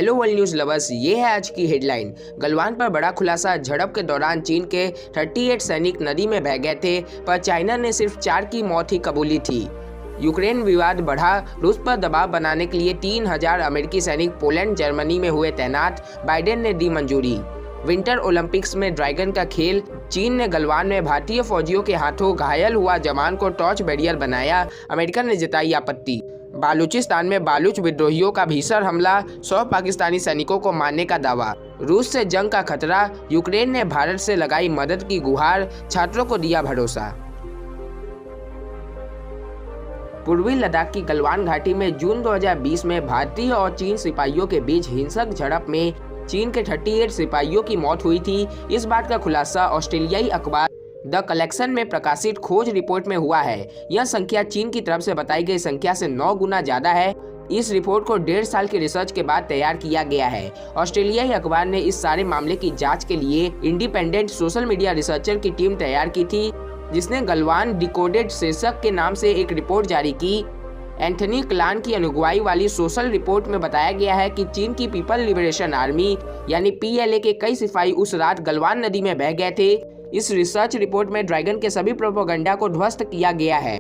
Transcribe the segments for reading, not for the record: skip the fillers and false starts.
Hello world news lovers, ये है आज की हेडलाइन। गलवान पर बड़ा खुलासा। झड़प के दौरान चीन के 38 सैनिक नदी में बह गए थे, पर चाइना ने सिर्फ 4 की मौत ही कबूली थी। यूक्रेन विवाद बढ़ा। रूस पर दबाव बनाने के लिए 3000 अमेरिकी सैनिक पोलैंड जर्मनी में हुए तैनात। बाइडेन ने दी मंजूरी। विंटर ओलंपिक्स में ड्रैगन का खेल। चीन ने गलवान में भारतीय फौजियों के हाथों घायल हुआ जवान को टॉर्च बैरियर बनाया। अमेरिका ने जताई आपत्ति। बालूचिस्तान में बालूच विद्रोहियों का भीषण हमला। 100 पाकिस्तानी सैनिकों को मारने का दावा। रूस से जंग का खतरा। यूक्रेन ने भारत से लगाई मदद की गुहार। छात्रों को दिया भरोसा। पूर्वी लद्दाख की गलवान घाटी में जून 2020 में भारतीय और चीन सिपाहियों के बीच हिंसक झड़प में चीन के 38 सिपाहियों की मौत हुई थी। इस बात का खुलासा ऑस्ट्रेलियाई अखबार द कलेक्शन में प्रकाशित खोज रिपोर्ट में हुआ है। यह संख्या चीन की तरफ से बताई गई संख्या से 9 गुना ज्यादा है। इस रिपोर्ट को 1.5 साल की रिसर्च के बाद तैयार किया गया है। ऑस्ट्रेलियाई अखबार ने इस सारे मामले की जांच के लिए इंडिपेंडेंट सोशल मीडिया रिसर्चर की टीम तैयार की थी, जिसने गलवान डिकोडेड शीर्षक के नाम से एक रिपोर्ट जारी की। एंथनी क्लान की अगुवाई वाली सोशल रिपोर्ट में बताया गया है कि चीन की पीपल लिबरेशन आर्मी यानी PLA के कई सिपाही उस रात गलवान नदी में बह गए थे। इस रिसर्च रिपोर्ट में ड्रैगन के सभी प्रोपेगेंडा को ध्वस्त किया गया है।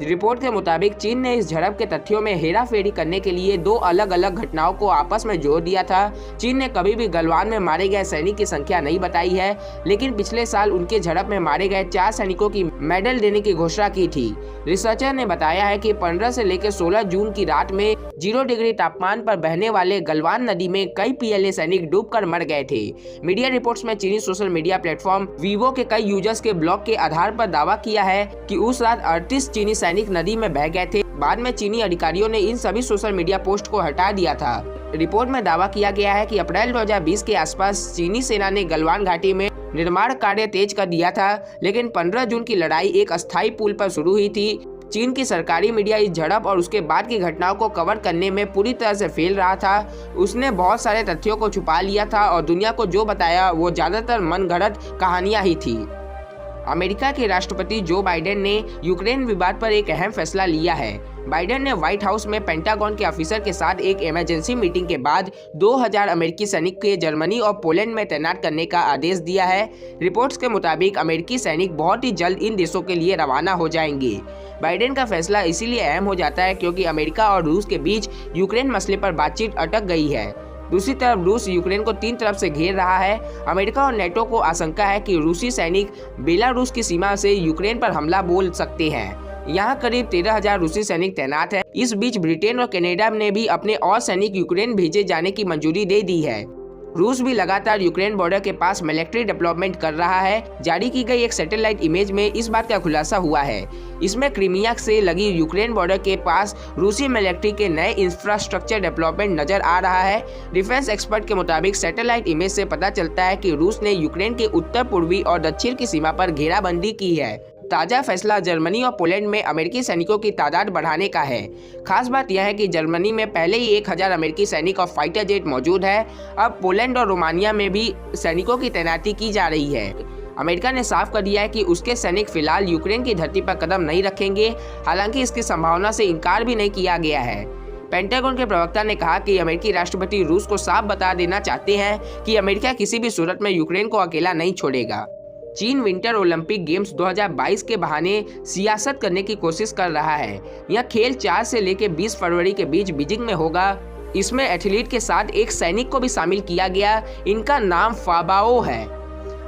रिपोर्ट के मुताबिक चीन ने इस झड़प के तथ्यों में हेराफेरी करने के लिए 2 अलग अलग घटनाओं को आपस में जोड़ दिया था। चीन ने कभी भी गलवान में मारे गए सैनिक की संख्या नहीं बताई है, लेकिन पिछले साल उनके झड़प में मारे गए 4 सैनिकों की मेडल देने की घोषणा की थी। रिसर्चर ने बताया है कि 15 से लेकर 16 जून की रात में 0 डिग्री तापमान पर बहने वाले गलवान नदी में कई PLA सैनिक डूबकर मर गए थे। मीडिया रिपोर्ट्स में चीनी सोशल मीडिया प्लेटफॉर्म वीवो के कई यूजर्स के ब्लॉग के आधार पर दावा किया है कि उस रात 38 चीनी सैनिक नदी में बह गए थे। बाद में चीनी अधिकारियों ने इन सभी सोशल मीडिया पोस्ट को हटा दिया था। रिपोर्ट में दावा किया गया है कि अप्रैल 2020 के आसपास चीनी सेना ने गलवान घाटी में निर्माण कार्य तेज कर दिया था, लेकिन 15 जून की लड़ाई एक अस्थायी पुल पर शुरू हुई थी। चीन की सरकारी मीडिया इस झड़प और उसके बाद की घटनाओं को कवर करने में पूरी तरह से फेल रहा था। उसने बहुत सारे तथ्यों को छुपा लिया था और दुनिया को जो बताया वो ज्यादातर मनगढ़ंत कहानियां ही थी। अमेरिका के राष्ट्रपति जो बाइडेन ने यूक्रेन विवाद पर एक अहम फैसला लिया है। बाइडेन ने व्हाइट हाउस में पेंटागन के ऑफिसर के साथ एक इमरजेंसी मीटिंग के बाद 2000 अमेरिकी सैनिक के जर्मनी और पोलैंड में तैनात करने का आदेश दिया है। रिपोर्ट्स के मुताबिक अमेरिकी सैनिक बहुत ही जल्द इन देशों के लिए रवाना हो जाएंगे। बाइडेन का फैसला इसीलिए अहम हो जाता है क्योंकि अमेरिका और रूस के बीच यूक्रेन मसले पर बातचीत अटक गई है। दूसरी तरफ रूस यूक्रेन को 3 तरफ से घेर रहा है। अमेरिका और नेटो को आशंका है कि रूसी सैनिक बेलारूस की सीमा से यूक्रेन पर हमला बोल सकते हैं। यहाँ करीब 13,000 रूसी सैनिक तैनात हैं। इस बीच ब्रिटेन और कनाडा ने भी अपने और सैनिक यूक्रेन भेजे जाने की मंजूरी दे दी है। रूस भी लगातार यूक्रेन बॉर्डर के पास मिलिट्री डेवलपमेंट कर रहा है। जारी की गई एक सैटेलाइट इमेज में इस बात का खुलासा हुआ है। इसमें क्रीमिया से लगी यूक्रेन बॉर्डर के पास रूसी मिलिट्री के नए इंफ्रास्ट्रक्चर डेवलपमेंट नजर आ रहा है। डिफेंस एक्सपर्ट के मुताबिक सैटेलाइट इमेज से पता चलता है कि रूस ने यूक्रेन के उत्तर पूर्वी और दक्षिण की सीमा पर घेराबंदी की है। ताजा फैसला जर्मनी और पोलैंड में अमेरिकी सैनिकों की तादाद बढ़ाने का है। खास बात यह है कि जर्मनी में पहले ही 1000 अमेरिकी सैनिक और फाइटर जेट मौजूद है। अब पोलैंड और रोमानिया में भी सैनिकों की तैनाती की जा रही है। अमेरिका ने साफ कर दिया है कि उसके सैनिक फिलहाल यूक्रेन की धरती पर कदम नहीं रखेंगे, हालांकि इसकी संभावना से इनकार भी नहीं किया गया है। पेंटागन के प्रवक्ता ने कहा कि अमेरिकी राष्ट्रपति रूस को साफ बता देना चाहते हैं कि अमेरिका किसी भी सूरत में यूक्रेन को अकेला नहीं छोड़ेगा। चीन विंटर ओलंपिक गेम्स 2022 के बहाने सियासत करने की कोशिश कर रहा है। यह खेल 4 से लेकर 20 फरवरी के बीच बीजिंग में होगा। इसमें एथलीट के साथ एक सैनिक को भी शामिल किया गया। इनका नाम फाबाओ है।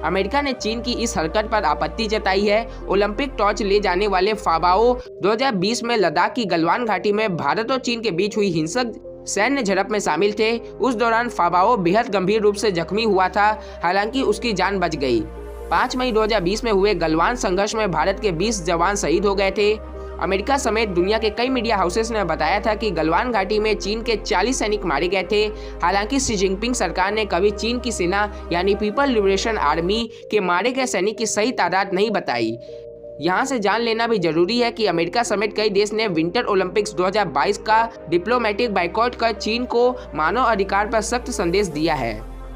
अमेरिका ने चीन की इस हरकत पर आपत्ति जताई है। ओलंपिक टॉर्च ले जाने वाले फाबाओ 2020 में लद्दाख की गलवान घाटी में भारत और चीन के बीच हुई हिंसक सैन्य झड़प में शामिल थे। उस दौरान फाबाओ बेहद गंभीर रूप से जख्मी हुआ था, हालांकि उसकी जान बच गई। 5 मई 2020 में हुए गलवान संघर्ष में भारत के 20 जवान शहीद हो गए थे। अमेरिका समेत दुनिया के कई मीडिया हाउसेस ने बताया था कि गलवान घाटी में चीन के 40 सैनिक मारे गए थे। हालांकि शी जिनपिंग सरकार ने कभी चीन की सेना यानी पीपल लिबरेशन आर्मी के मारे गए सैनिक की सही तादाद नहीं बताई। यहाँ से जान लेना भी जरूरी है कि अमेरिका समेत कई देश ने विंटर ओलंपिक्स 2022 का डिप्लोमेटिक बाइकॉट कर चीन को मानव अधिकार पर सख्त संदेश दिया है।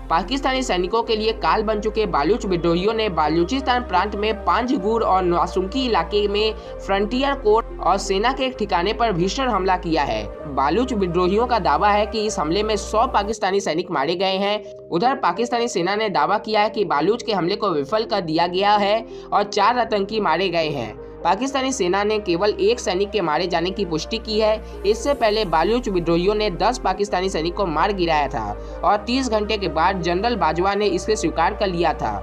पाकिस्तानी सैनिकों के लिए काल बन चुके बालूच विद्रोहियों ने बालूचिस्तान प्रांत में पांजगुर और नासुकी इलाके में फ्रंटियर कोर और सेना के एक ठिकाने पर भीषण हमला किया है। बालूच विद्रोहियों का दावा है कि इस हमले में 100 पाकिस्तानी सैनिक मारे गए हैं। उधर पाकिस्तानी सेना ने दावा किया है कि बालूच के हमले को विफल कर दिया गया है और 4 आतंकी मारे गए हैं। पाकिस्तानी सेना ने केवल 1 सैनिक के मारे जाने की पुष्टि की है। इससे पहले बालूच विद्रोहियों ने 10 पाकिस्तानी सैनिक को मार गिराया था और 30 घंटे के बाद जनरल बाजवा ने इसे स्वीकार कर लिया था।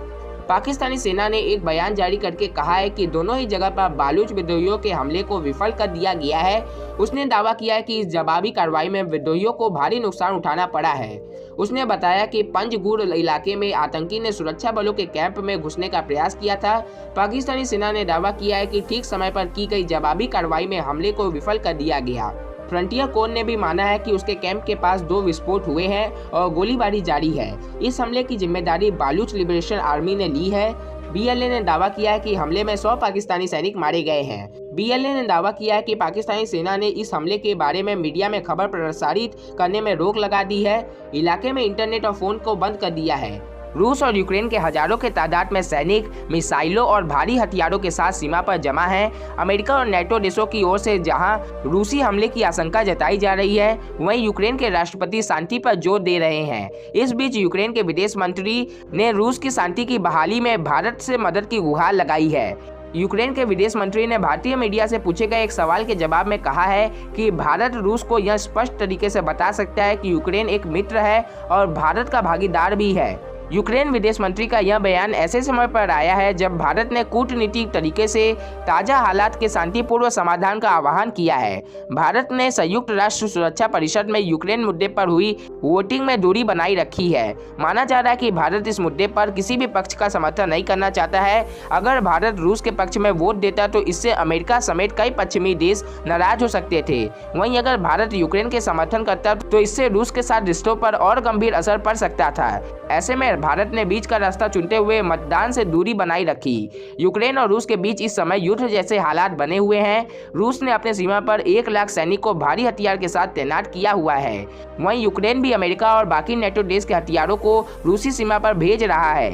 पाकिस्तानी सेना ने एक बयान जारी करके कहा है कि दोनों ही जगह पर बालूच विद्रोहियों के हमले को विफल कर दिया गया है। उसने दावा किया है कि इस जवाबी कार्रवाई में विद्रोहियों को भारी नुकसान उठाना पड़ा है। उसने बताया कि पंजगुर इलाके में आतंकी ने सुरक्षा बलों के कैंप में घुसने का प्रयास किया था। पाकिस्तानी सेना ने दावा किया है कि ठीक समय पर की गई जवाबी कार्रवाई में हमले को विफल कर दिया गया। फ्रंटियर कोर ने भी माना है कि उसके कैंप के पास 2 विस्फोट हुए हैं और गोलीबारी जारी है। इस हमले की जिम्मेदारी बालूच लिबरेशन आर्मी ने ली है। BLA ने दावा किया है कि हमले में 100 पाकिस्तानी सैनिक मारे गए हैं। BLA ने दावा किया है कि पाकिस्तानी सेना ने इस हमले के बारे में मीडिया में खबर प्रसारित करने में रोक लगा दी है। इलाके में इंटरनेट और फोन को बंद कर दिया है। रूस और यूक्रेन के हजारों के तादाद में सैनिक मिसाइलों और भारी हथियारों के साथ सीमा पर जमा हैं। अमेरिका और नेटो देशों की ओर से जहां रूसी हमले की आशंका जताई जा रही है, वहीं यूक्रेन के राष्ट्रपति शांति पर जोर दे रहे हैं। इस बीच यूक्रेन के विदेश मंत्री ने रूस की शांति की बहाली में भारत से मदद की गुहार लगाई है। यूक्रेन के विदेश मंत्री ने भारतीय मीडिया से पूछे गए एक सवाल के जवाब में कहा है कि भारत रूस को यह स्पष्ट तरीके से बता सकता है कि यूक्रेन एक मित्र है और भारत का भागीदार भी है। यूक्रेन विदेश मंत्री का यह बयान ऐसे समय पर आया है जब भारत ने कूटनीतिक तरीके से ताज़ा हालात के शांतिपूर्व समाधान का आह्वान किया है। भारत ने संयुक्त राष्ट्र सुरक्षा परिषद में यूक्रेन मुद्दे पर हुई वोटिंग में दूरी बनाई रखी है। माना जा रहा है कि भारत इस मुद्दे पर किसी भी पक्ष का समर्थन नहीं करना चाहता है। अगर भारत रूस के पक्ष में वोट देता तो इससे अमेरिका समेत कई पश्चिमी देश नाराज हो सकते थे। वहीं अगर भारत यूक्रेन के समर्थन करता तो इससे रूस के साथ रिश्तों पर और गंभीर असर पड़ सकता था। ऐसे में भारत ने बीच का रास्ता चुनते हुए मतदान से दूरी बनाई रखी। यूक्रेन और रूस के बीच इस समय युद्ध जैसे हालात बने हुए हैं। रूस ने अपने सीमा पर 1 लाख सैनिक को भारी हथियार के साथ तैनात किया हुआ है। वहीं यूक्रेन भी अमेरिका और बाकी नेटो देश के हथियारों को रूसी सीमा पर भेज रहा है।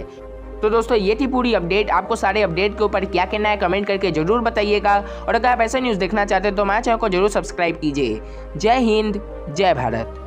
तो दोस्तों ये थी पूरी अपडेट। आपको सारे अपडेट के ऊपर क्या कहना है कमेंट करके जरूर बताइएगा। और अगर आप ऐसा न्यूज़ देखना चाहते हैं तो हमारे चैनल को जरूर सब्सक्राइब कीजिए। जय हिंद, जय भारत।